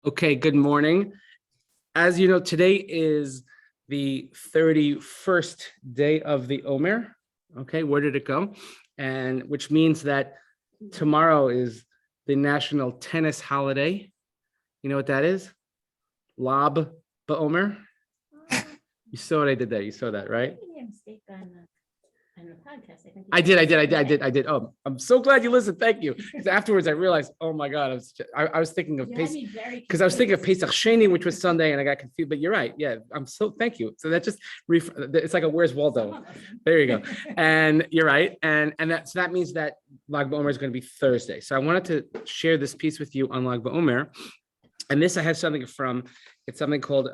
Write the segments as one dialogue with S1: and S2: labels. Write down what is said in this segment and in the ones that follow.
S1: Okay, good morning. As you know, today is the 31st day of the Omer. Okay, where did it go? And which means that tomorrow is the national tennis holiday. You know what that is? Lag Ba'Omer. You saw what I did there. You saw that, right?
S2: On the podcast,
S1: I did. Oh, I'm so glad you listened. Thank you. Because afterwards I realized, oh my God, I was thinking of Pesach, because I was thinking of Pesach Sheni, which was Sunday, and I got confused. But you're right. Yeah, thank you. So that just it's like a Where's Waldo? There you go. And you're right. And that means that Lag Ba'Omer is going to be Thursday. So I wanted to share this piece with you on Lag Ba'Omer. And this I have something from. It's something called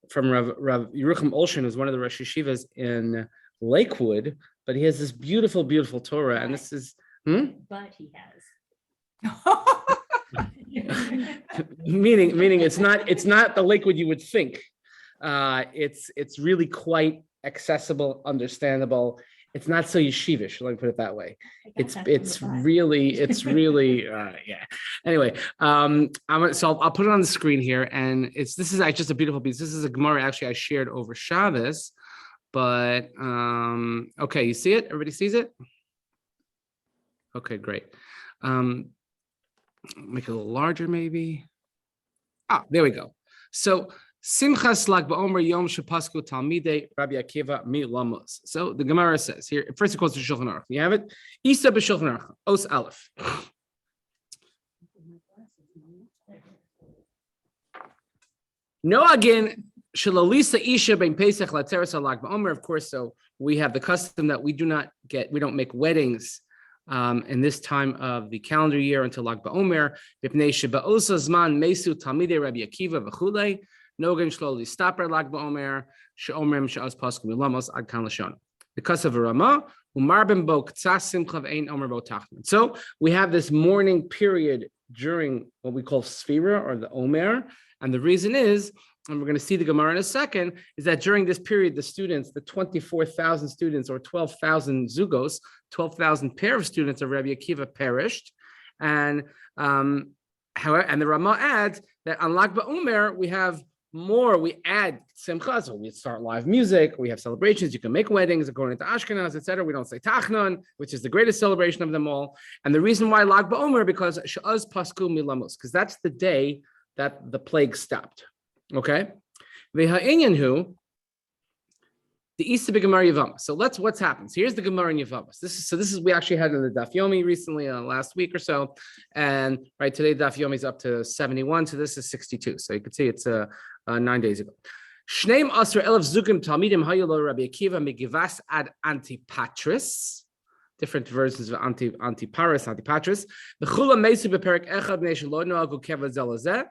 S1: from Rav Yerucham Olshin, who's one of the Rosh Yeshivas in Lakewood, but he has this beautiful, beautiful Torah, and this is
S2: but he
S1: has meaning it's not the Lakewood you would think. It's really quite accessible, understandable. It's not so yeshivish, let me put it that way. It's really yeah. Anyway, I'll put it on the screen here, and this is just a beautiful piece. This is a Gemara actually I shared over Shabbos. But okay, you see it? Everybody sees it? Okay, great. Make it a little larger, maybe. There we go. So Simcha of Lag Ba'Omer Yom Shepasku Talmidei Rabbi Akiva Mi Lamos. So the Gemara says here, first it goes to Shulchan Aruch. You have it? Isa b'Shulchan Aruch, Os Aleph. No again. Shalalisa Isha ben Pesach Latzeres Lag Ba'Omer. Of course, so we have the custom that we don't make weddings in this time of the calendar year until Lag Ba'Omer. B'pnei sheba'osa zman mesu talmidei Rabbi Akiva v'chulei. Nogan shloli staper Lag Ba'Omer she'omrim she'az pasku milamos ad kan lashon. Because of a Ramah, umar ben bo k'tzas simcha v'ein omer bo tachman. So we have this mourning period during what we call Sfira or the Omer, and the reason is, and we're going to see the Gemara in a second, is that during this period, the students, the 24,000 students or 12,000 zugos, 12,000 pair of students of Rabbi Akiva perished. And and the Ramah adds that on Lag Ba'Omer, we have more, we add simcha, so we start live music, we have celebrations, you can make weddings according to Ashkenaz, etc. We don't say Tachnon, which is the greatest celebration of them all. And the reason why Lag Ba'Omer, because Sha'az Pasku Milamos, because that's the day that the plague stopped. Okay, the East Gemara Yevamos. So what's happens. Here's the Gemara in Yevamos. This is we actually had in the Daf Yomi recently, last week or so, and right today Daf Yomi is up to 71, so this is 62. So you can see it's 9 days ago. Shneim Asra Elef Zukim Talmidim Hayolo Rabbi Akiva Megivas ad Antipatris. Different versions of Antiparis, Antipatris. The Chula Mesu Beperik Echad Nation Lo Noagu Kavod Zelazeh.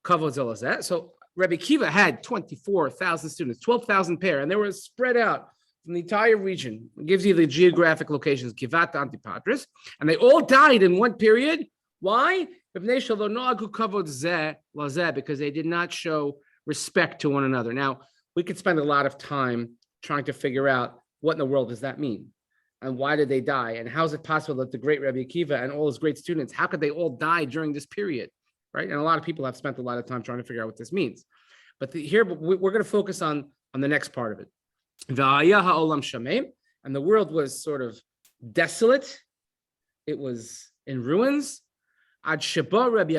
S1: Kavod Zelazeh. So Rabbi Akiva had 24,000 students, 12,000 pair, and they were spread out from the entire region. It gives you the geographic locations, Givat Antipatris, and they all died in one period. Why? Because they did not show respect to one another. Now, we could spend a lot of time trying to figure out what in the world does that mean, and why did they die, and how is it possible that the great Rabbi Akiva and all his great students, how could they all die during this period? Right, and a lot of people have spent a lot of time trying to figure out what this means. But here we're going to focus on the next part of it. And the world was sort of desolate. It was in ruins. So what did Rabbi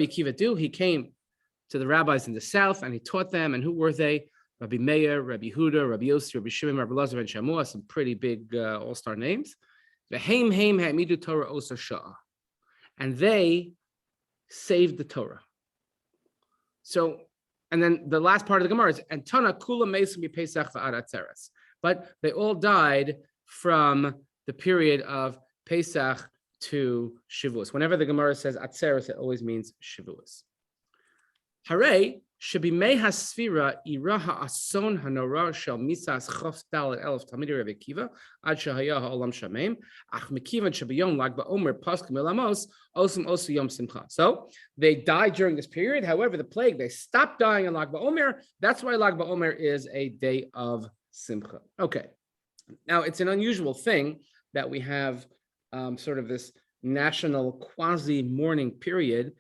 S1: Akiva do? He came to the rabbis in the south and he taught them. And who were they? Rabbi Meir, Rabbi Huda, Rabbi Yossi, Rabbi Shimon, Rabbi Lazar, and Shammua, some pretty big all-star names. And they saved the Torah. So, and then the last part of the Gemara is, and Tana Kula Mesu Pesach va'ad Atzeres. But they all died from the period of Pesach to Shavuos. Whenever the Gemara says Atzeres, it always means Shavuos. Hooray! Shebimei hasfira ira ha'ason hanora shel misas chof dalet elef talmidei Rabbi Akiva ad shehaya ha'olam shamem ach mekivan shebiyom lag ba'omer pasuk milamos osum osu yom simcha. So they died during this period. However, the plague, they stopped dying on Lag Ba'Omer. That's why Lag Ba'Omer is a day of simcha. Okay, now it's an unusual thing that we have sort of this national quasi-mourning period.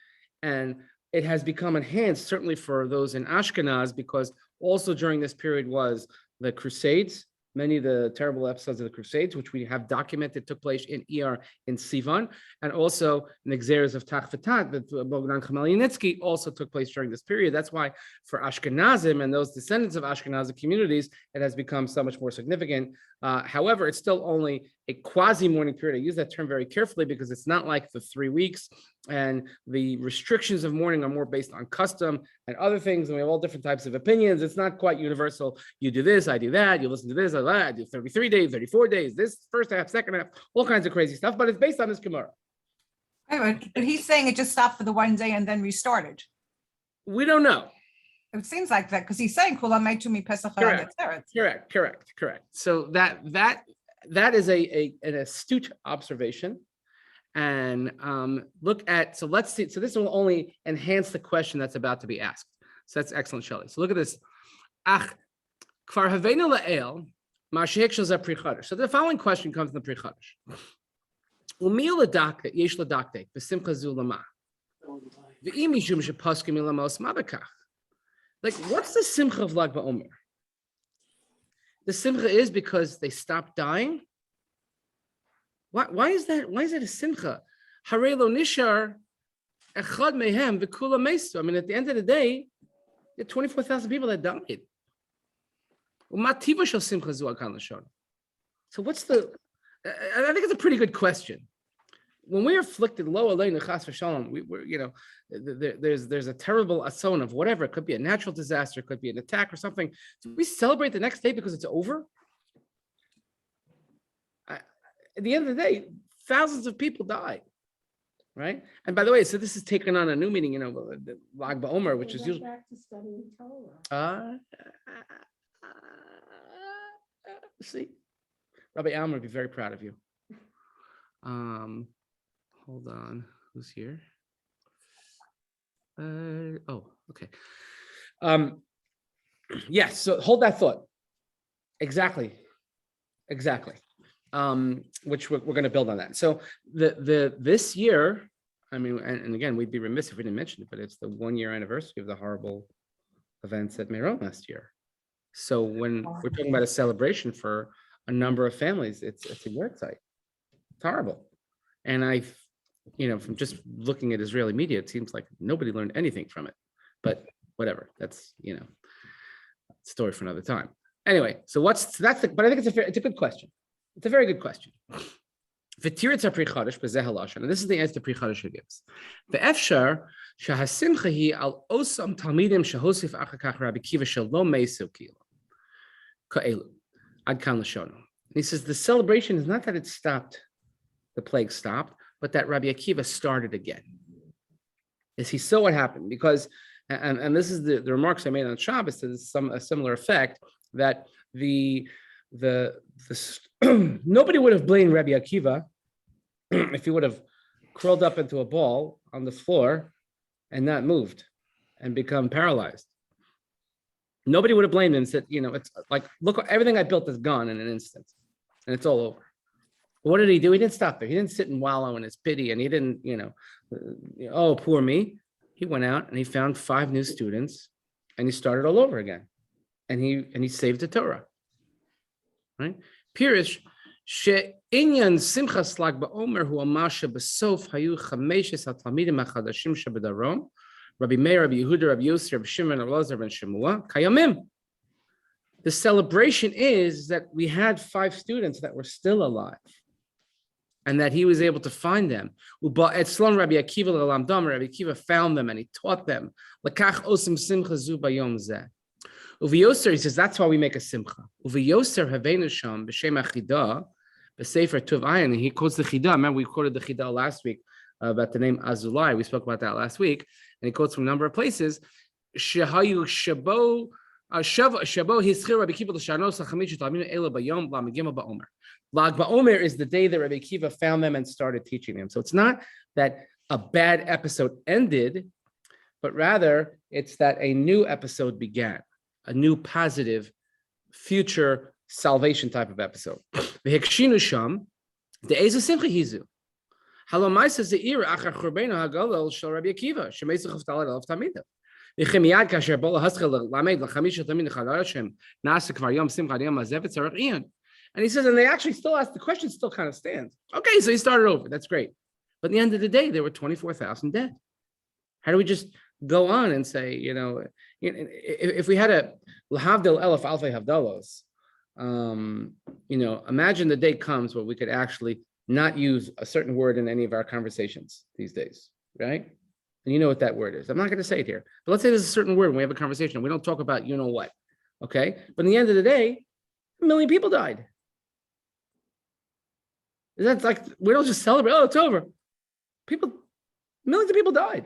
S1: And it has become enhanced, certainly for those in Ashkenaz, because also during this period was the Crusades, many of the terrible episodes of the Crusades, which we have documented took place in Iyar in Sivan, and also the Xeres of Tach V'Tat that Bogdan Khmelnytsky also took place during this period. That's why for Ashkenazim and those descendants of Ashkenazi communities, it has become so much more significant. However, it's still only a quasi-mourning period. I use that term very carefully because it's not like the 3 weeks, and the restrictions of mourning are more based on custom and other things, and we have all different types of opinions. It's not quite universal. You do this, I do that, you listen to this, I do 33 days, 34 days, this first half, second half, all kinds of crazy stuff, but it's based on this Gemara.
S3: But he's saying it just stopped for the 1 day and then restarted.
S1: We don't know.
S3: It seems like that because he's saying Kula Meitumi Pesach.
S1: Correct. So that is an astute observation. And let's see. So this will only enhance the question that's about to be asked. So that's excellent, Shelley. So look at this. So the following question comes in the Pri Chadash. Like, what's the Simcha of Lag Ba'Omer? The Simcha is because they stopped dying. Why is that? Why is it a Simcha? Harei lo nishar echad mehem v'kula meistu. I mean, at the end of the day, there are 24,000 people that died. So what's the? I think it's a pretty good question. When we're afflicted, lo aleinu chas v'shalom, there's a terrible asson of whatever. It could be a natural disaster, it could be an attack or something. Do we celebrate the next day because it's over? At the end of the day, thousands of people died, right? And by the way, so this is taken on a new meaning, the Lag Ba'Omer, which is usually
S2: back to studying Torah.
S1: See, Rabbi Almer would be very proud of you. Hold on, who's here? Okay. Yes, so hold that thought. Exactly. Which we're going to build on that. So this year, I mean, and again, we'd be remiss if we didn't mention it, but it's the 1-year anniversary of the horrible events at Meron last year. So when we're talking about a celebration for a number of families, it's a yard site. It's horrible. And from just looking at Israeli media, it seems like nobody learned anything from it. But whatever, that's story for another time. Anyway, so but I think it's a good question. It's a very good question. And this is the answer Pri Chadash gives. Ve'efshar shahasimcha hi al osam talmidim shehosif achar kach Rabbi Kiva shalom meisu ka'elu ad kan l'shono. He says the celebration is not that it stopped, the plague stopped, but that Rabbi Akiva started again. Is he saw what happened? Because, and this is the remarks I made on Shabbos to a similar effect, that the nobody would have blamed Rabbi Akiva if he would have curled up into a ball on the floor and not moved and become paralyzed. Nobody would have blamed him and said, it's like, look, everything I built is gone in an instant and it's all over. What did he do? He didn't stop there. He didn't sit and wallow in his pity, and he didn't, oh, poor me. He went out and he found 5 new students, and he started all over again, and he saved the Torah. Right? Pirish she'inyan simchas lag ba'omer hu amasha besof hayu chameshes hatalmidim hachadashim shebedarom Rabbi Meir, Rabbi Yehuda, Rabbi Yosef, Rabbi Shimon, Rabbi Elazar, ben Shemua kayamim. The celebration is that we had 5 students that were still alive, and that he was able to find them. Rabbi Akiva found them and he taught them. Uviyoser, he says, that's why we make a simcha. Uviyoser havenu sham b'shem achida b'sefer tuv ayin. And he quotes the chida. Remember, we quoted the chida last week about the name Azulai. We spoke about that last week. And he quotes from a number of places. Shehayu shabo hischir Rabbi Akiva l'shanos hachamish talminu ela bayom lamigim ba'omer. Lag Ba'Omer is the day that Rabbi Akiva found them and started teaching them. So it's not that a bad episode ended, but rather it's that a new episode began, a new positive future salvation type of episode. V'hekshinu sham, The Eza Simcha Hizu. Halomai says the Ira Achar Churbeinu Hagalol Shel Rabbi Akiva Shemeisach of Talad of Tamida. V'chemiyad kasher bola haschel lamed l'chamisha tamid l'chadashem nasa kvar yom simcha yom azevet tzarich iyan. And he says, and they actually still ask, the question still kind of stands. Okay, so he started over. That's great. But at the end of the day, there were 24,000 dead. How do we just go on and say, if we had a lahavdil elef alfei havdalos, imagine the day comes where we could actually not use a certain word in any of our conversations these days, right? And you know what that word is. I'm not going to say it here, but let's say there's a certain word when we have a conversation. We don't talk about you know what, okay? But in the end of the day, 1 million people died. That's like, we don't just celebrate, oh, it's over. Millions of people died.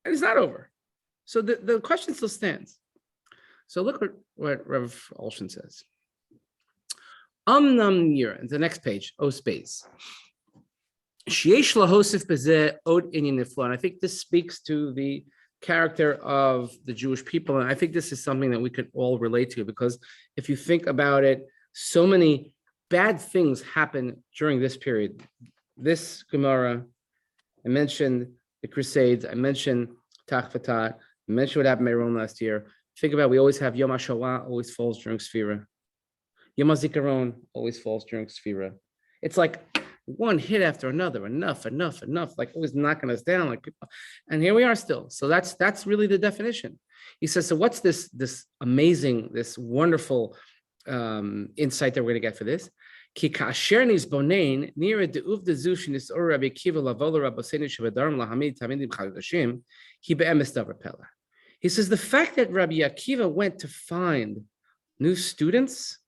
S1: And it's not over. So the question still stands. So look what Rev Olshan says. Nir, the next page, O space. Sheyesh lahosif bezeh od inyan niflo. And I think this speaks to the character of the Jewish people. And I think this is something that we could all relate to, because if you think about it, so many bad things happen during this period. This Gemara, I mentioned the Crusades, I mentioned Tachvatat, I mentioned what happened in Meron last year. Think about, we always have Yom HaShoah, always falls during Sfira. Yom HaZikaron always falls during Sfira. It's like one hit after another, enough, like always knocking us down like people. And here we are still. So that's really the definition. He says, so what's this amazing, this wonderful insight that we're going to get for this? Ki kasher nisbonein nira de'uv dezush nisor Rabbi Akiva lavol rabosenu shebedarim lahamid tamidim chadashim he be'emes davar pela. He says the fact that Rabbi Akiva went to find new students,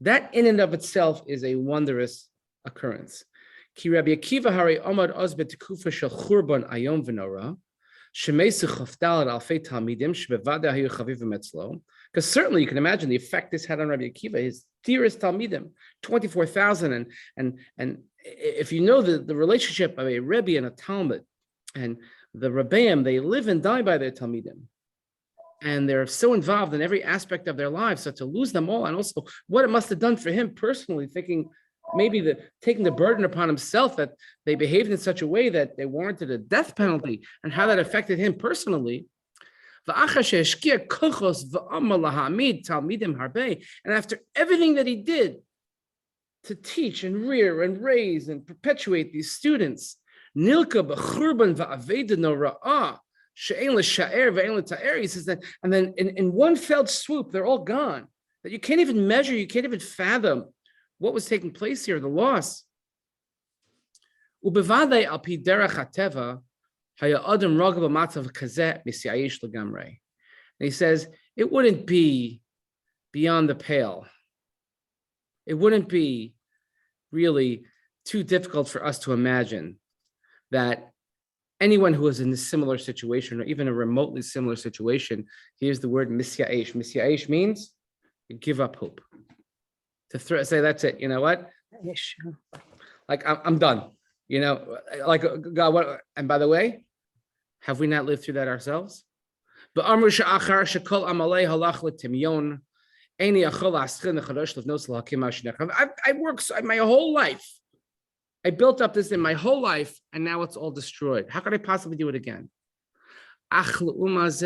S1: that in and of itself is a wondrous occurrence. Ki Rabbi Akiva hari omad oz betekufa shel churban ayom v'nora shemeisach chafdal alfei talmidim shebevada hayu chavivim etzlo. Because certainly you can imagine the effect this had on Rabbi Akiva, his dearest talmidim, 24,000. And if you know the relationship of a Rebbe and a Talmud, and the Rebbeim, they live and die by their talmidim. And they're so involved in every aspect of their lives. So to lose them all, and also what it must have done for him personally, thinking maybe taking the burden upon himself that they behaved in such a way that they warranted a death penalty, and how that affected him personally. And after everything that he did to teach and rear and raise and perpetuate these students, he says that, and then in one fell swoop, they're all gone. That you can't even measure, you can't even fathom what was taking place here, the loss. And he says, it wouldn't be beyond the pale. It wouldn't be really too difficult for us to imagine that anyone who is in a similar situation, or even a remotely similar situation, here's the word misya'ish. Misya'ish means you give up hope. To say, that's it, you know what? Like, I'm done. Like, God, what? And by the way, have we not lived through that ourselves? I worked my whole life. I built up this in my whole life, and now it's all destroyed. How could I possibly do it again? Nevertheless,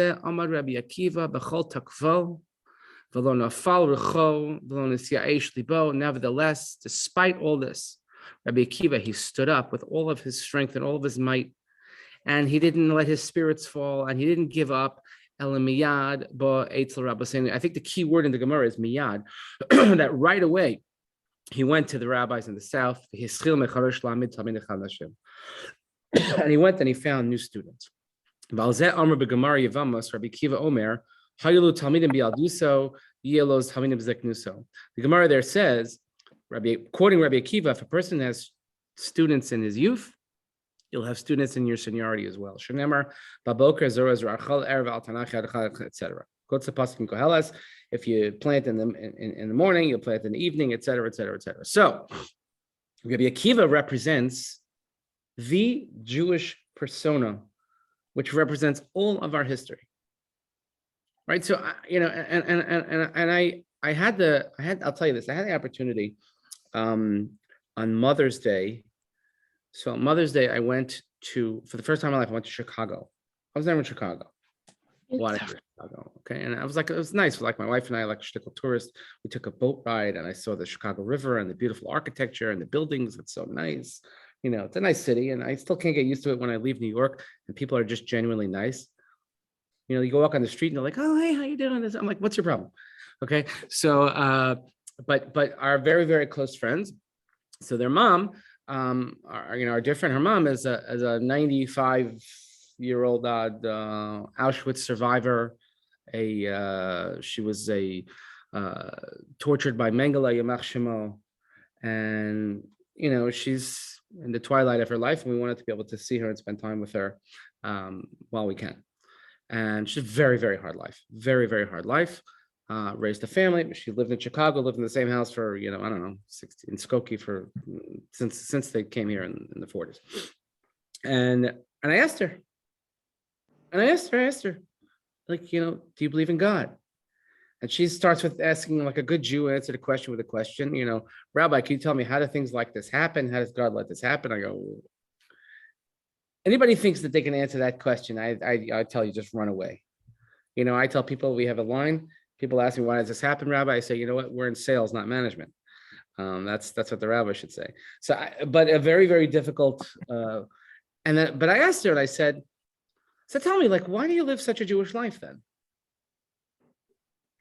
S1: despite all this, Rabbi Akiva, he stood up with all of his strength and all of his might, and he didn't let his spirits fall, and he didn't give up. I think the key word in the Gemara is miyad, that right away he went to the rabbis in the south, and he went and he found new students. The Gemara there says, quoting Rabbi Akiva, if a person has students in his youth, you'll have students in your seniority as well. Etc. If you plant in the morning, you'll plant in the evening, etc. So Rabbi Akiva represents the Jewish persona, which represents all of our history, right? So I'll tell you this. I had the opportunity on on Mother's Day. So on Mother's Day, I went for the first time in my life, I went to Chicago. I was never in Chicago. Wanted to go to Chicago. Okay. And I was like, it was nice. Like my wife and I, like shtickle tourists, we took a boat ride and I saw the Chicago River and the beautiful architecture and the buildings. It's so nice. It's a nice city. And I still can't get used to it when I leave New York and people are just genuinely nice. You go walk on the street and they're like, oh, hey, how you doing? I'm like, what's your problem? Okay. So, but our very, very close friends. So their mom, our dear friend, her mom is a 95-year-old Auschwitz survivor. She was tortured by Mengele Yamach Shemo, and she's in the twilight of her life, and we wanted to be able to see her and spend time with her while we can. And she's very, very hard life, very, very hard life. Raised a family. She lived in Chicago, lived in the same house for, I don't know, 60 in Skokie since they came here in the 40s. And I asked her, like, do you believe in God? And she starts with asking, like a good Jew answered a question with a question, Rabbi, can you tell me, how do things like this happen? How does God let this happen? I go, anybody thinks that they can answer that question, I tell you, just run away. I tell people, we have a line. People ask me, why does this happen, Rabbi? I say, you know what? We're in sales, not management. That's what the rabbi should say. So, but a very, very difficult. But I asked her, and I said, so tell me, like, why do you live such a Jewish life then?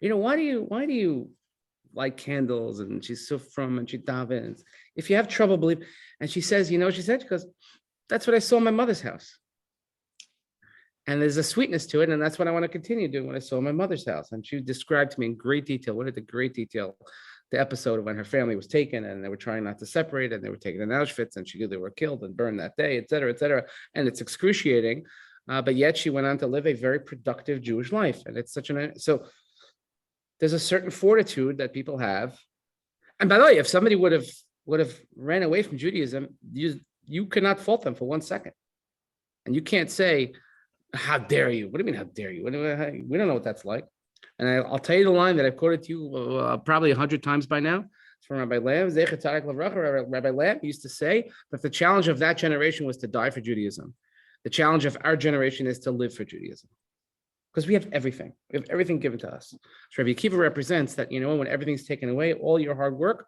S1: Why do you light candles? And she's so from, and she davens. If you have trouble believing, and she says, she said, because that's what I saw in my mother's house. And there's a sweetness to it. And that's what I want to continue doing, what I saw in my mother's house. And she described to me in great detail, the episode of when her family was taken and they were trying not to separate and they were taken in Auschwitz and she knew they were killed and burned that day, et cetera, et cetera. And it's excruciating. But yet she went on to live a very productive Jewish life. And it's so there's a certain fortitude that people have. And by the way, if somebody would have ran away from Judaism, you cannot fault them for 1 second. And you can't say, how dare you? What do you mean, how dare you? We don't know what that's like. And I'll tell you the line that I've quoted to you probably 100 times by now. It's from Rabbi Lamb. Rabbi Lamb used to say that the challenge of that generation was to die for Judaism. The challenge of our generation is to live for Judaism. Because we have everything. We have everything given to us. So Rabbi Akiva represents that, when everything's taken away, all your hard work,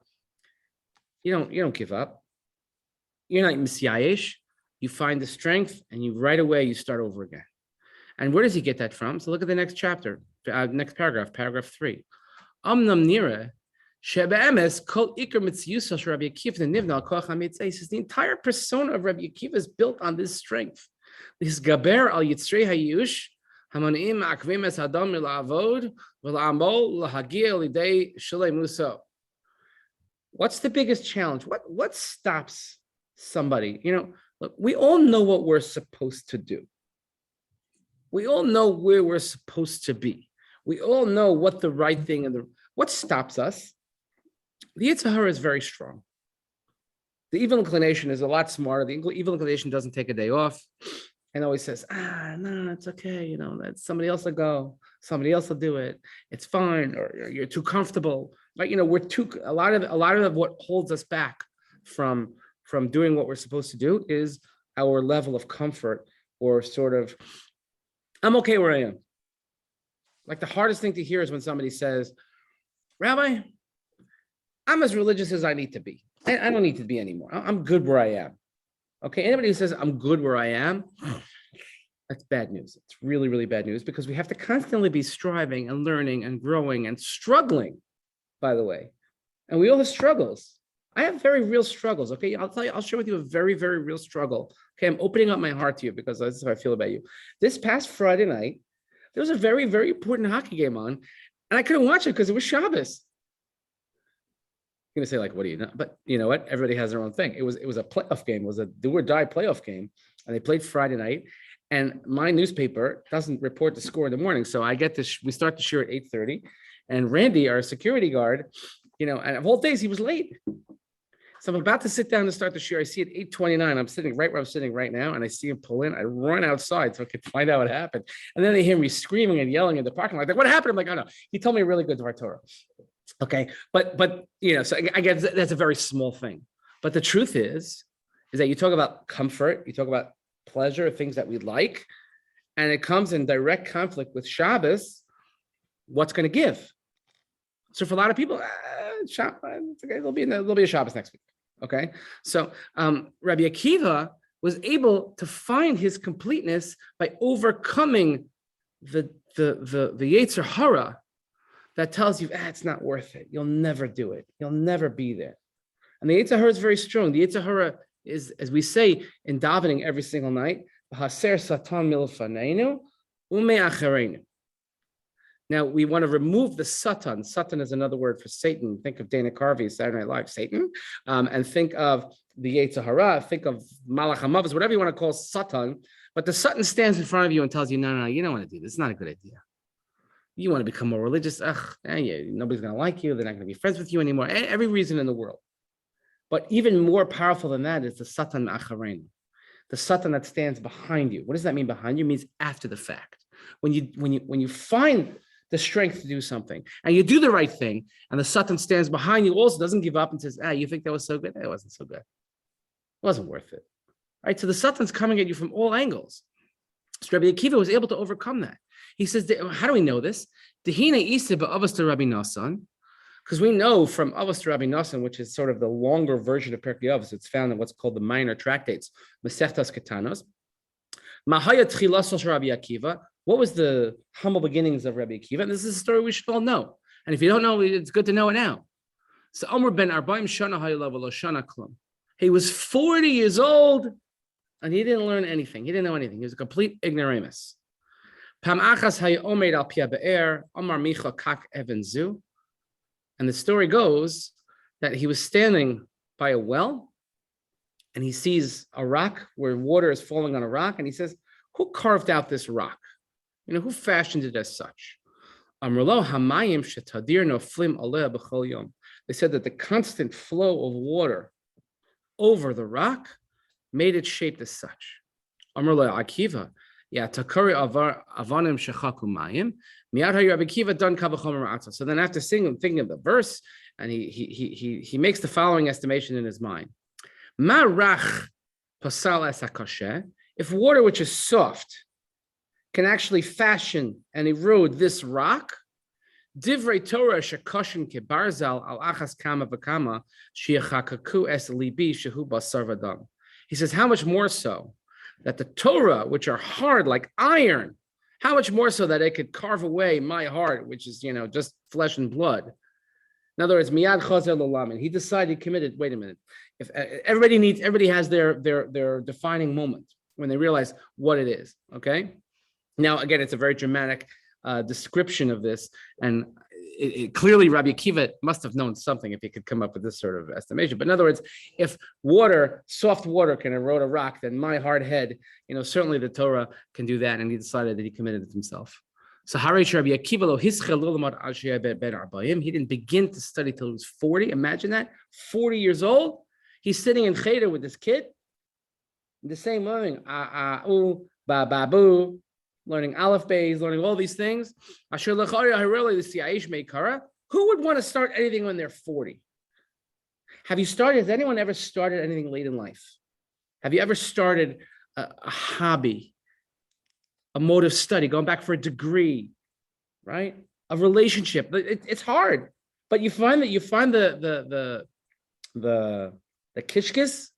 S1: you don't give up. You're not misyayesh. You find the strength and right away you start over again. And where does he get that from? So look at the next chapter, next paragraph 3. Amnam nira shebe'emes kol ikar mitzvusah Rabbi Akiva nivna koach hamitzvah. Says the entire persona of Rabbi Akiva is built on this strength. This gaber al yitzrei hayush hamanim akvim es adam milavod v'la'amol lahagia lidei shalei muso. What's the biggest challenge? What stops somebody? Look, we all know what we're supposed to do. We all know where we're supposed to be. We all know what the right thing and what stops us. The Yetzer Hara is very strong. The evil inclination is a lot smarter. The evil inclination doesn't take a day off and always says, no, it's okay. That somebody else will go. Somebody else will do it. It's fine. Or you're too comfortable. Right? A lot of what holds us back from doing what we're supposed to do is our level of comfort or sort of, I'm okay where I am. Like the hardest thing to hear is when somebody says, Rabbi, I'm as religious as I need to be. I don't need to be anymore. I'm good where I am. Okay, anybody who says I'm good where I am, that's bad news. It's really, really bad news because we have to constantly be striving and learning and growing and struggling, by the way. And we all have struggles. I have very real struggles. Okay, I'll share with you a very, very real struggle. Okay, I'm opening up my heart to you because that's how I feel about you. This past Friday night, there was a very, very important hockey game on, and I couldn't watch it because it was Shabbos. You're gonna say, like, what do you know? But you know what? Everybody has their own thing. It was a playoff game. It was a do or die playoff game, and they played Friday night. And my newspaper doesn't report the score in the morning, so I get this. We start the shiur at 8:30, and Randy, our security guard, and of all days, he was late. So I'm about to sit down to start the shiur. I see it 8:29. I'm sitting right where I'm sitting right now, and I see him pull in. I run outside so I can find out what happened. And then they hear me screaming and yelling in the parking lot. Like, what happened? I'm like, oh no, he told me a really good Dvar Torah. Okay, but so I guess that's a very small thing. But the truth is that you talk about comfort, you talk about pleasure, things that we like, and it comes in direct conflict with Shabbos. What's going to give? So for a lot of people, it's okay, there'll be a Shabbos next week. Okay, so Rabbi Akiva was able to find his completeness by overcoming the Yetzer Hara that tells you, it's not worth it. You'll never do it. You'll never be there. And the Yetzer Hara is very strong. The Yetzer Hara is, as we say in davening every single night, Haser Satan milfaneinu ume'achareinu. Now, we want to remove the Satan. Satan is another word for Satan. Think of Dana Carvey, Saturday Night Live, Satan. And think of the Yetzer Hara, think of Malach HaMavos, whatever you want to call Satan. But the Satan stands in front of you and tells you, no, you don't want to do this. It's not a good idea. You want to become more religious. Nobody's going to like you. They're not going to be friends with you anymore. Every reason in the world. But even more powerful than that is the Satan Acharein, the Satan that stands behind you. What does that mean behind you? It means after the fact. When you find the strength to do something and you do the right thing, and the Satan stands behind you, also doesn't give up and says, you think that was so good? It wasn't so good. It wasn't worth it. Right? So the Satan's coming at you from all angles. So Rabbi Akiva was able to overcome that. He says, how do we know this? Dehina isa ba'avos to Rabbi Nassan, because we know from Avos to Rabbi Nassan, which is sort of the longer version of Pirkei Avos, it's found in what's called the minor tractates, Masechtas Ketanos. Mahaya tchilasos Rabbi Akiva. What was the humble beginnings of Rabbi Akiva? And this is a story we should all know. And if you don't know, it's good to know it now. So Omer ben Arbaim Shana Hayalav Lo Shana Klum. He was 40 years old, and he didn't learn anything. He didn't know anything. He was a complete ignoramus. Pam achas hayomed al pia be'er, Omar micha kak even zu. And the story goes that he was standing by a well, and he sees a rock where water is falling on a rock, and he says, who carved out this rock? Who fashioned it as such? They said that the constant flow of water over the rock made it shaped as such. Akiva, so then after thinking of the verse, and he makes the following estimation in his mind. If water which is soft can actually fashion and erode this rock, divrei Torah shekoshin kebarzal al achas kama v'kama shiachakaku es libi shehu basar v'dam. He says, how much more so that the Torah, which are hard like iron, how much more so that it could carve away my heart, which is, just flesh and blood. In other words, miyad chazer l'lamin. He decided, he committed. Wait a minute. If everybody has their defining moment when they realize what it is. Okay. Now, again, it's a very dramatic description of this, and clearly Rabbi Akiva must have known something if he could come up with this sort of estimation. But in other words, if soft water can erode a rock, then my hard head, certainly the Torah can do that, and he decided that he committed it himself. So Rabbi Akiva he didn't begin to study till he was 40. Imagine that, 40 years old. He's sitting in cheder with this kid, the same morning, ba-ba-boo, learning aleph bays, learning all these things. Who would want to start anything when they're 40? Has anyone ever started anything late in life? Have you ever started a hobby, a mode of study, going back for a degree, right? A relationship? It's hard, but you find the kishkis.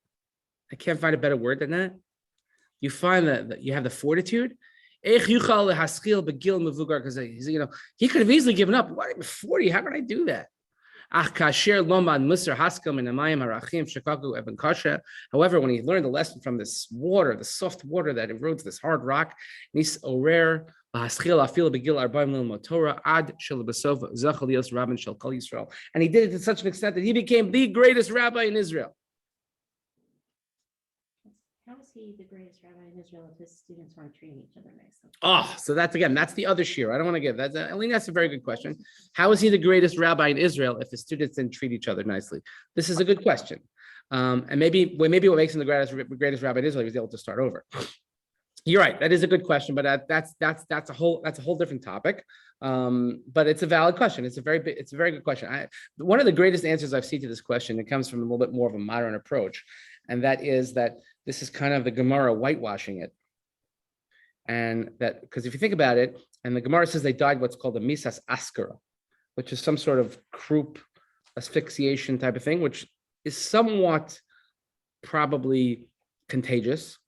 S1: I can't find a better word than that. You find that you have the fortitude. Because he could have easily given up. What, 40? How can I do that? However, when he learned the lesson from this water, the soft water that erodes this hard rock, and he did it to such an extent that he became the greatest rabbi in Israel.
S2: How is he the greatest rabbi in Israel if his students weren't treating each other nicely?
S1: So that's the other shiur. I don't want to give that. Alina, that's a very good question. How is he the greatest rabbi in Israel if his students didn't treat each other nicely? This is a good question. And maybe what makes him the greatest rabbi in Israel, he was able to start over. You're right. That is a good question, but that's a whole different topic. But it's a valid question. It's a very good question. One of the greatest answers I've seen to this question, it comes from a little bit more of a modern approach, and that is that this is kind of the Gemara whitewashing it, and that because if you think about it, and the Gemara says they died what's called a misas askara, which is some sort of croup asphyxiation type of thing, which is somewhat probably contagious.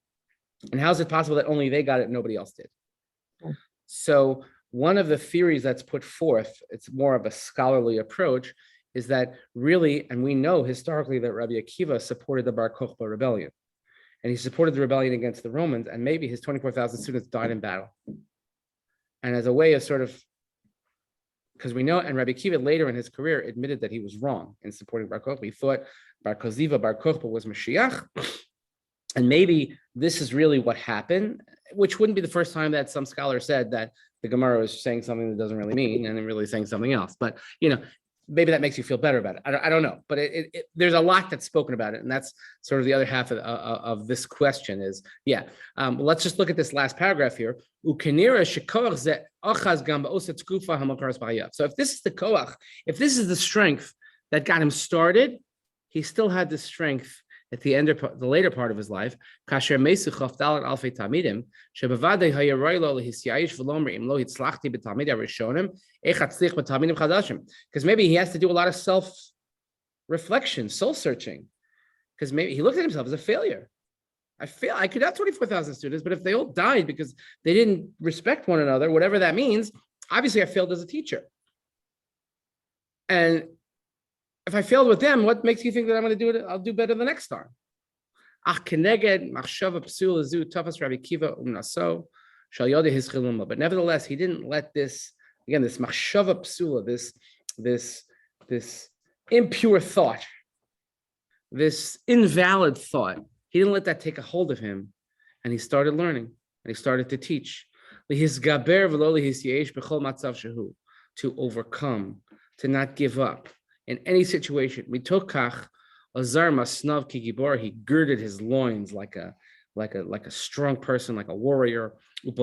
S1: And how is it possible that only they got it and nobody else did? So one of the theories that's put forth, it's more of a scholarly approach, is that really, and we know historically that Rabbi Akiva supported the Bar Kokhba rebellion. And he supported the rebellion against the Romans, and maybe his 24,000 students died in battle. And as a way of sort of, because we know, and Rabbi Akiva later in his career admitted that he was wrong in supporting Bar Kokhba. He thought Bar Kokhba was Mashiach. And maybe this is really what happened, which wouldn't be the first time that some scholar said that the Gemara is saying something that doesn't really mean and then really saying something else. But, maybe that makes you feel better about it. I don't know. But there's a lot that's spoken about it. And that's sort of the other half of this question is, let's just look at this last paragraph here. So if this is the koach, if this is the strength that got him started, he still had the strength at the end of the later part of his life, because maybe he has to do a lot of self-reflection, soul-searching, because maybe he looked at himself as a failure. I could have 24,000 students, but if they all died because they didn't respect one another, whatever that means, obviously I failed as a teacher. And if I failed with them, what makes you think that I'm going to do it? I'll do better the next time. But nevertheless, he didn't let this machshava psula, this impure thought, this invalid thought, he didn't let that take a hold of him, and he started learning, and he started to teach. To overcome, to not give up. In any situation, he girded his loins like a strong person, like a warrior. And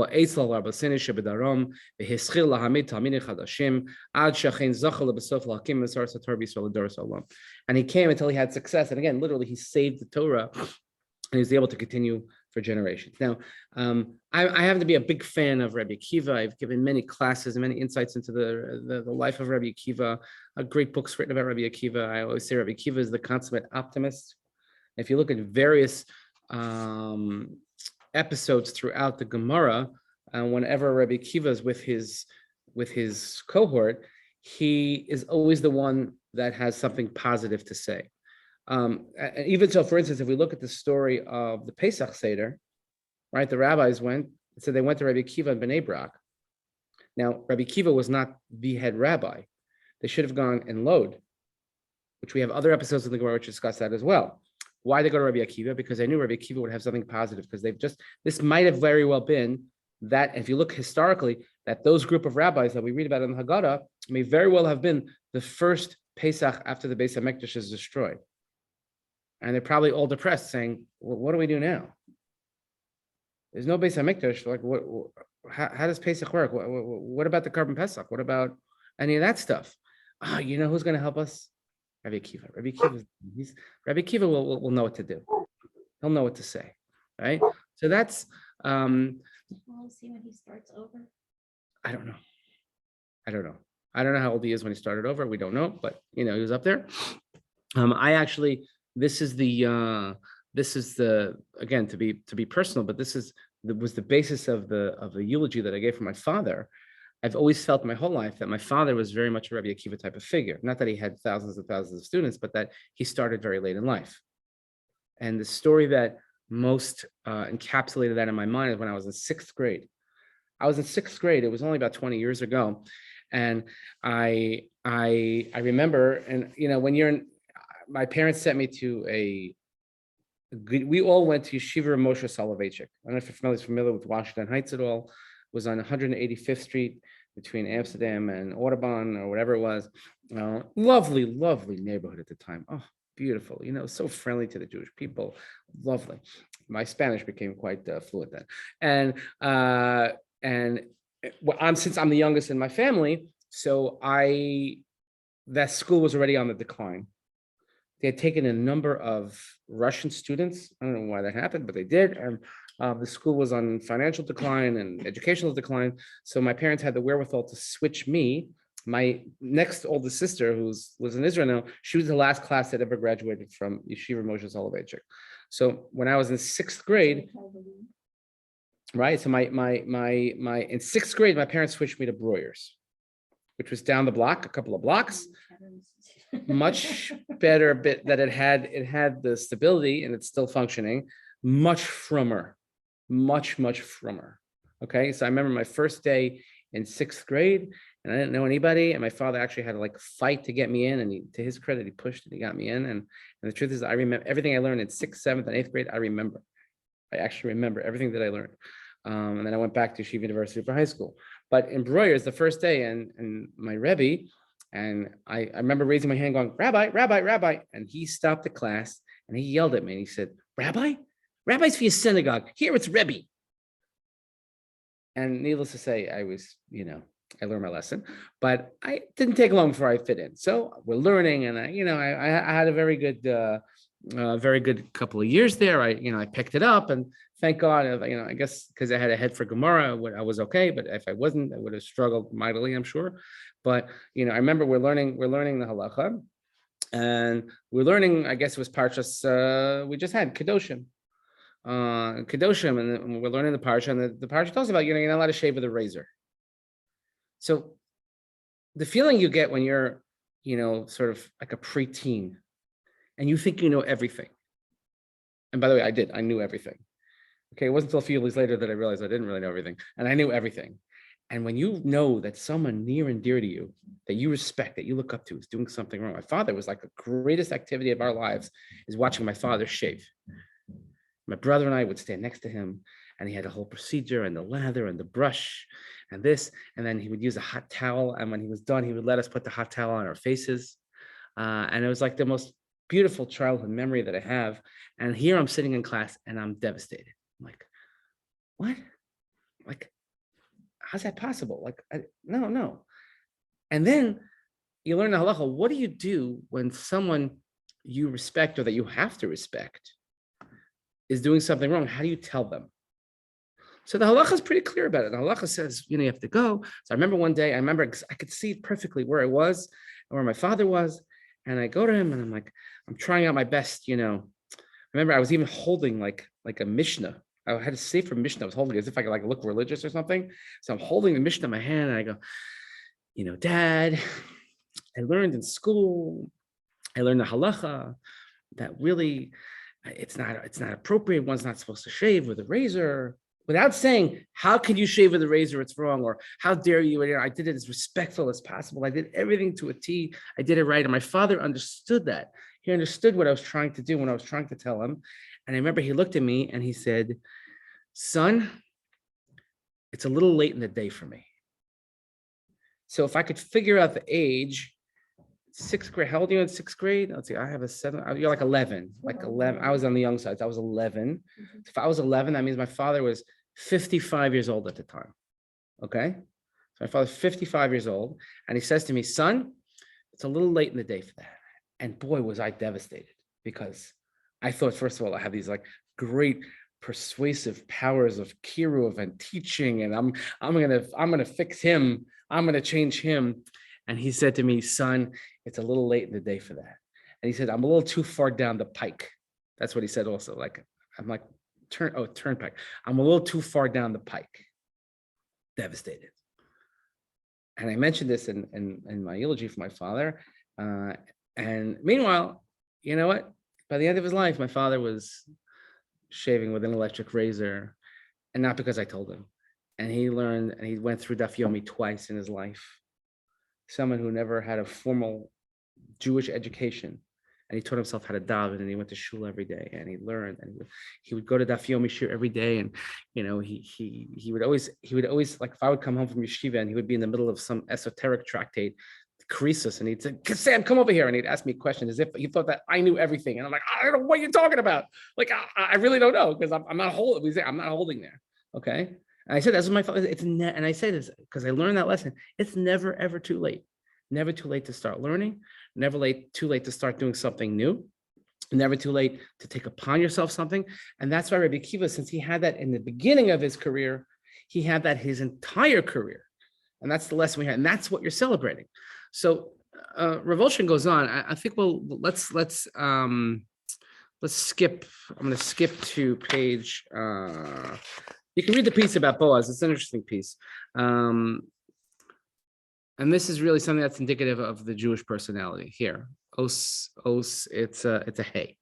S1: he came until he had success. And again, literally, he saved the Torah, and he was able to continue for generations. Now, I happen to be a big fan of Rabbi Akiva. I've given many classes and many insights into the life of Rabbi Akiva. Great books written about Rabbi Akiva. I always say Rabbi Akiva is the consummate optimist. If you look at various episodes throughout the Gemara, whenever Rabbi Akiva is with his cohort, he is always the one that has something positive to say. And even so, for instance, if we look at the story of the Pesach Seder, right, the rabbis they went to Rabbi Akiva in Bnei Brak. Now, Rabbi Akiva was not the head rabbi. They should have gone in Lod, which we have other episodes of the Gemara which discuss that as well. Why they go to Rabbi Akiva? Because they knew Rabbi Akiva would have something positive, because this might have very well been that, if you look historically, that those group of rabbis that we read about in the Haggadah may very well have been the first Pesach after the Beis HaMikdash is destroyed. And they're probably all depressed, saying, well, what do we do now? There's no Beis HaMikdash. Like, how does Pesach work? What about the Carbon Pesach? What about any of that stuff? You know who's going to help us? Rabbi Akiva. Rabbi Akiva will know what to do. He'll know what to say, right? So that's.
S2: Will we see when he starts over?
S1: I don't know. I don't know how old he is when he started over. We don't know, but he was up there. This is the again, to be personal, but was the basis of the eulogy that I gave for my father. I've always felt my whole life that my father was very much a Rabbi Akiva type of figure. Not that he had thousands and thousands of students, but that he started very late in life. And the story that most encapsulated that in my mind is when I was in sixth grade. I was in sixth grade. It was only about 20 years ago, and I remember, and when my parents sent me to we all went to Yeshiva Moshe Soloveitchik. I don't know if you're familiar with Washington Heights at all. It was on 185th Street between Amsterdam and Audubon or whatever it was. Lovely, lovely neighborhood at the time. Oh, beautiful, so friendly to the Jewish people, lovely. My Spanish became quite fluent then. And since I'm the youngest in my family, so that school was already on the decline. They had taken a number of Russian students. I don't know why that happened, but they did. And the school was on financial decline and educational decline. So my parents had the wherewithal to switch me. My next oldest sister, who was in Israel now, she was the last class that ever graduated from Yeshiva Moshe Soloveitchik. So when I was in sixth grade, right? So in sixth grade, my parents switched me to Breuer's, which was down the block, a couple of blocks. Much better bit that it had the stability and it's still functioning, much frummer. Okay, so I remember my first day in sixth grade and I didn't know anybody, and my father actually had to fight to get me in, and to his credit, he pushed and he got me in. And the truth is, I remember everything I learned in sixth, seventh, and eighth grade. I actually remember everything that I learned. And then I went back to Yeshiva University for high school. But in Breuer's, the first day, and my Rebbe, and I remember raising my hand going, Rabbi, Rabbi, Rabbi. And he stopped the class and he yelled at me and he said, Rabbi? Rabbi's for your synagogue. Here it's Rebbe. And needless to say, I was, I learned my lesson, but I didn't take long before I fit in. So we're learning, and I had a very good couple of years there. I picked it up, and thank God, I guess because I had a head for Gemara, I was okay. But if I wasn't, I would have struggled mightily, I'm sure. But I remember we're learning the halacha, and we're learning. I guess it was parshas we just had Kedoshim, and we're learning the parsha, and the parsha talks about you're not allowed to shave with a razor. So the feeling you get when you're, sort of like a preteen, and you think you know everything. And by the way, I knew everything. Okay, it wasn't until a few years later that I realized I didn't really know everything, and I knew everything. And when you know that someone near and dear to you, that you respect, that you look up to, is doing something wrong. My father was like the greatest activity of our lives is watching my father shave. My brother and I would stand next to him, and he had a whole procedure and the lather and the brush and this, and then he would use a hot towel. And when he was done, he would let us put the hot towel on our faces. And it was like the most beautiful childhood memory that I have. And here I'm sitting in class and I'm devastated. I'm like, what? How's that possible? No. And then you learn the halacha. What do you do when someone you respect or that you have to respect is doing something wrong? How do you tell them? So the halacha is pretty clear about it. The halacha says, you have to go. So I remember one day, I could see perfectly where I was and where my father was. And I go to him and I'm like, I'm trying out my best, Remember, I was even holding like a Mishnah. I had a sefer Mishnah. I was holding it as if I could look religious or something. So I'm holding the Mishnah in my hand and I go, Dad, I learned in school, I learned the halacha that really it's not appropriate. One's not supposed to shave with a razor. Without saying, how can you shave with a razor? It's wrong. Or how dare you? I did it as respectful as possible. I did everything to a T. I did it right. And my father understood that. He understood what I was trying to do when I was trying to tell him. And I remember he looked at me and he said, son, it's a little late in the day for me. So if I could figure out the age, sixth grade, how old are you in sixth grade? Let's see, I have a 7, you're like 11. I was on the young side. So I was 11. So if I was 11, that means my father was 55 years old at the time. Okay. So my father's 55 years old. And he says to me, son, it's a little late in the day for that. And boy, was I devastated, because I thought, first of all, I have these great persuasive powers of kiruv and teaching, and I'm gonna fix him. I'm gonna change him. And he said to me, son, it's a little late in the day for that. And he said, I'm a little too far down the pike. That's what he said also. I'm like, turnpike. I'm a little too far down the pike. Devastated. And I mentioned this in my eulogy for my father. And meanwhile, you know what? By the end of his life, my father was shaving with an electric razor, and not because I told him. And he learned, and he went through Daf Yomi twice in his life. Someone who never had a formal Jewish education, and he taught himself how to daven, and he went to shul every day, and he learned, and he would go to Daf Yomi Shiur every day, and he would always, like, if I would come home from yeshiva and he would be in the middle of some esoteric tractate, creases, and he'd say, Sam, come over here. And he'd ask me questions as if he thought that I knew everything. And I'm like, I don't know what you're talking about. Like, I really don't know, because I'm not holding. I'm not holding there. Okay. And I said, that's my fault. And I say this because I learned that lesson. It's never, ever too late. Never too late to start learning. Never too late to start doing something new. Never too late to take upon yourself something. And that's why Rabbi Akiva, since he had that in the beginning of his career, he had that his entire career. And that's the lesson we had. And that's what you're celebrating. So Revulsion goes on. I think let's skip. I'm going to skip to page. You can read the piece about Boaz. It's an interesting piece. And this is really something that's indicative of the Jewish personality here. Os, it's a hey.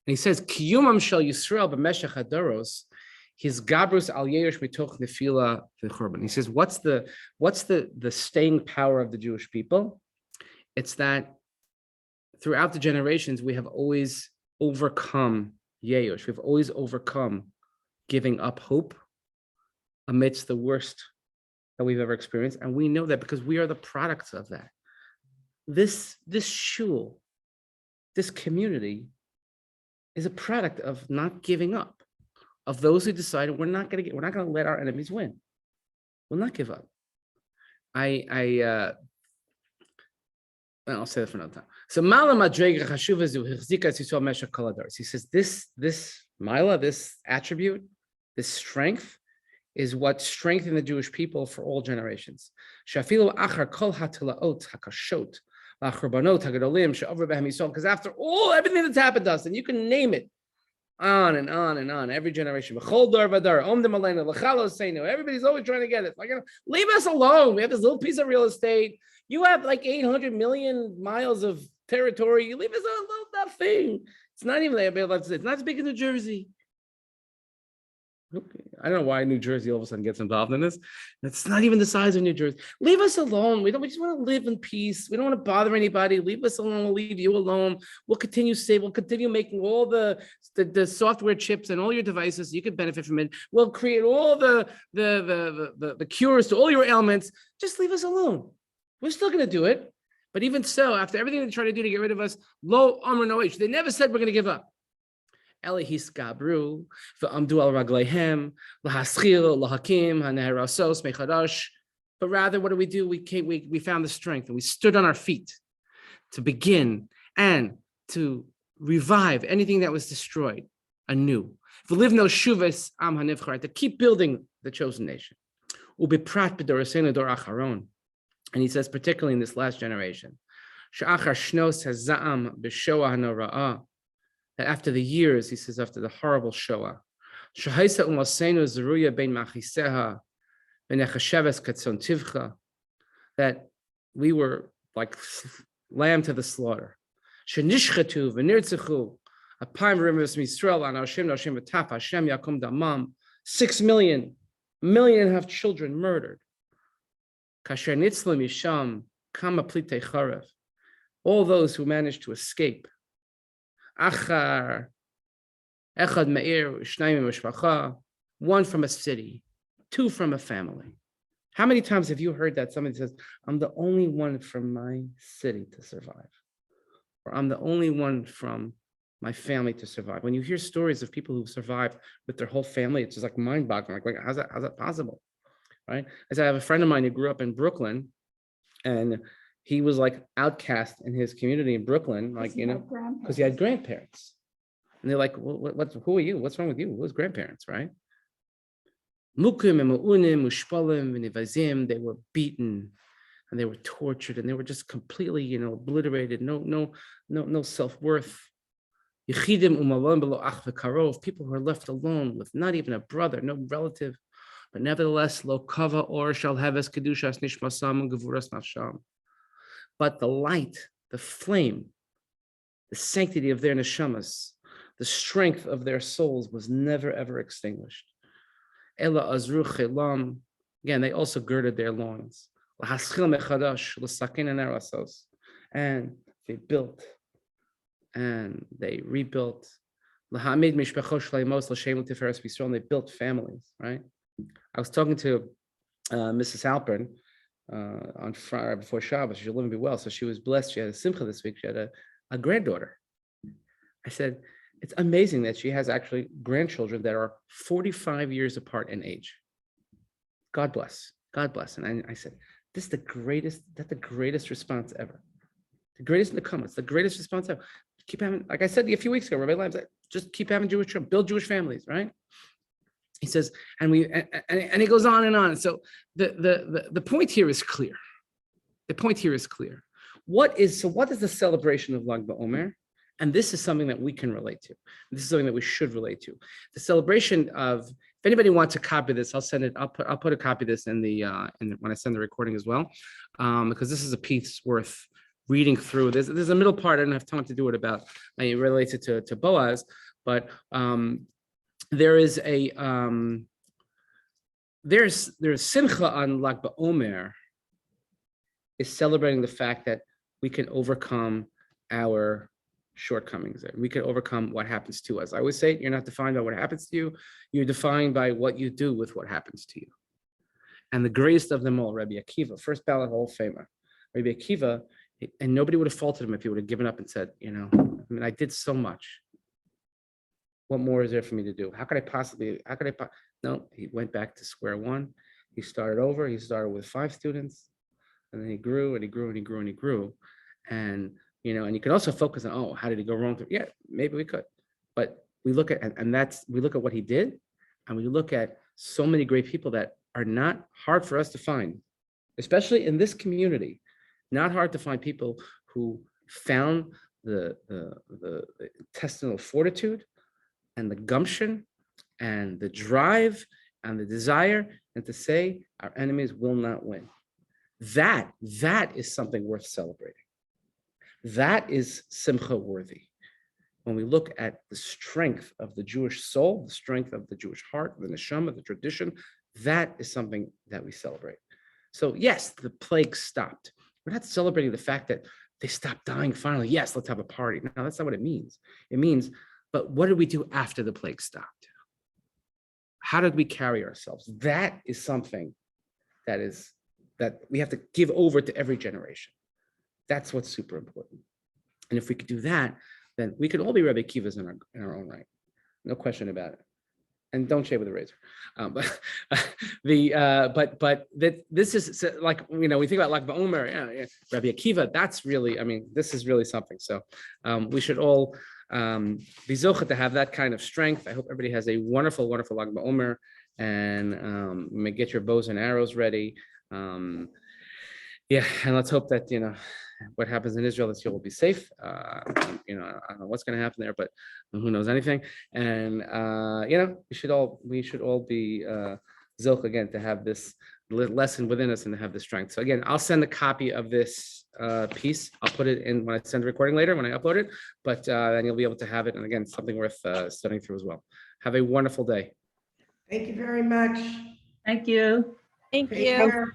S1: And he says, Kiyumam shel Yisrael b'meshech hadoros, his gabrus al yerush mitoch nefila v'churban. He says, what's the staying power of the Jewish people? It's that throughout the generations, we have always overcome yerush. We've always overcome giving up hope amidst the worst that we've ever experienced. And we know that because we are the products of that. This shul, this community is a product of not giving up, of those who decided we're not going to let our enemies win. We'll not give up. I'll say that for another time. So he says this mila, this attribute, this strength is what strengthened the Jewish people for all generations. Because after everything that's happened to us, and you can name it on and on and on, every generation, everybody's always trying to get it. Like, leave us alone. We have this little piece of real estate. You have like 800 million miles of territory. You leave us alone, nothing. It's not even it's not as big as New Jersey. Okay. I don't know why New Jersey all of a sudden gets involved in this. It's not even the size of New Jersey. Leave us alone. We just want to live in peace. We don't want to bother anybody. Leave us alone. We'll leave you alone. We'll continue We'll continue making all the software chips and all your devices. You can benefit from it. We'll create all the cures to all your ailments. Just leave us alone. We're still going to do it. But even so, after everything they try to do to get rid of us, lo amr no ish. They never said we're going to give up. Elihis gabru v'amdu al ragleihem lahaschil lahakim haneherasos mechadash. But rather, what do? We found the strength and we stood on our feet to begin and to revive anything that was destroyed anew. V'livno shuvas am hanivchar, to keep building the chosen nation. Ubiprat b'dorasenu dor acharon. And he says, particularly in this last generation, she'achar shnos hazam b'shoah hanora'ah, that after the years, he says, after the horrible Shoah, shehaisa umasenu zeruya bein machiseha benechasheves katzon tivcha, that we were like lamb to the slaughter. Shenishchetu v'nirtzechu apayim rivers misrael an Hashem v'taf Hashem yakum damam, 6 million, a million and a half children murdered. Kasher nitzlu misham kama plitei charev, all those who managed to escape. Achar, echad me'ir, shnayim mishpacha, 1 from a city, 2 from a family. How many times have you heard that somebody says, I'm the only one from my city to survive? Or I'm the only one from my family to survive? When you hear stories of people who survived with their whole family, it's just like mind-boggling. Like, how's that possible? Right? As I have a friend of mine who grew up in Brooklyn, and he was like outcast in his community in Brooklyn, like, because he had grandparents. And they're like, well, who are you? What's wrong with you? Who's grandparents, right? They were beaten and they were tortured and they were just completely, obliterated. No self-worth. People who are left alone with not even a brother, no relative. But nevertheless, lo kava or shall heves kedushas nishmasam gevuras nafsham. But the light, the flame, the sanctity of their neshamas, the strength of their souls was never ever extinguished. Ela azru chelam. Again, they also girded their loins. Lahaschil mechadash l'sakin anarasos, and they built and they rebuilt. Lahamid mishpachos shleimos l'shem l'tiferes b'Yisrael. And they built families. Right. I was talking to Mrs. Halpern on Friday before Shabbos. She'll live and be well. So she was blessed. She had a Simcha this week. She had a granddaughter. I said, it's amazing that she has actually grandchildren that are 45 years apart in age. God bless. God bless. And I said, this is the greatest response ever. The greatest in the comments, the greatest response ever. Keep having, like I said a few weeks ago, Rabbi Lam said, just keep having Jewish children, build Jewish families, right? He says, and he goes on and on. So the point here is clear. The point here is clear. What is the celebration of Lag Ba'Omer? And this is something that we can relate to. This is something that we should relate to. The celebration of, if anybody wants to copy this, I'll send it. I'll put a copy of this in when I send the recording as well, because this is a piece worth reading through. There's a middle part. I don't have time to do it about. It relates it to Boaz, but there is there's Simcha on Lag Ba'Omer is celebrating the fact that we can overcome our shortcomings. We can overcome what happens to us. I always say, you're not defined by what happens to you. You're defined by what you do with what happens to you. And the greatest of them all, Rabbi Akiva, first ballot Hall of Famer. Rabbi Akiva, and nobody would have faulted him if he would have given up and said, I did so much. What more is there for me to do? No, he went back to square one. He started over. He started with 5 students, and then he grew and he grew and he grew and he grew. And and you can also focus on, how did he go wrong? Yeah, maybe we could, but we look at we look at what he did, and we look at so many great people that are not hard for us to find, especially in this community. Not hard to find people who found the intestinal fortitude and the gumption and the drive and the desire, and to say our enemies will not win. That is something worth celebrating. That is Simcha worthy. When we look at the strength of the Jewish soul, the strength of the Jewish heart, the neshama, the tradition, that is something that we celebrate. So yes, the plague stopped. We're not celebrating the fact that they stopped dying finally. Yes, let's have a party. No, that's not what it means. It means, but what did we do after the plague stopped? How did we carry ourselves? That is something that we have to give over to every generation. That's what's super important. And if we could do that, then we could all be Rebbe Kivas in our own right. No question about it. And don't shave with a razor. This is like, we think about Lag Ba'Omer, Rabbi Akiva, that's really, this is really something. So we should all be zocheh to have that kind of strength. I hope everybody has a wonderful, wonderful Lag Ba'Omer, and may get your bows and arrows ready. And let's hope that, what happens in Israel this year will be safe. I don't know what's going to happen there, but who knows anything. And we should all be zilch again to have this lesson within us and to have the strength. So again, I'll send a copy of this piece. I'll put it in when I send the recording later when I upload it. But then you'll be able to have it. And again, something worth studying through as well. Have a wonderful day.
S4: Thank you very much.
S5: Thank you.
S2: Thank
S4: Take
S2: you.
S4: care.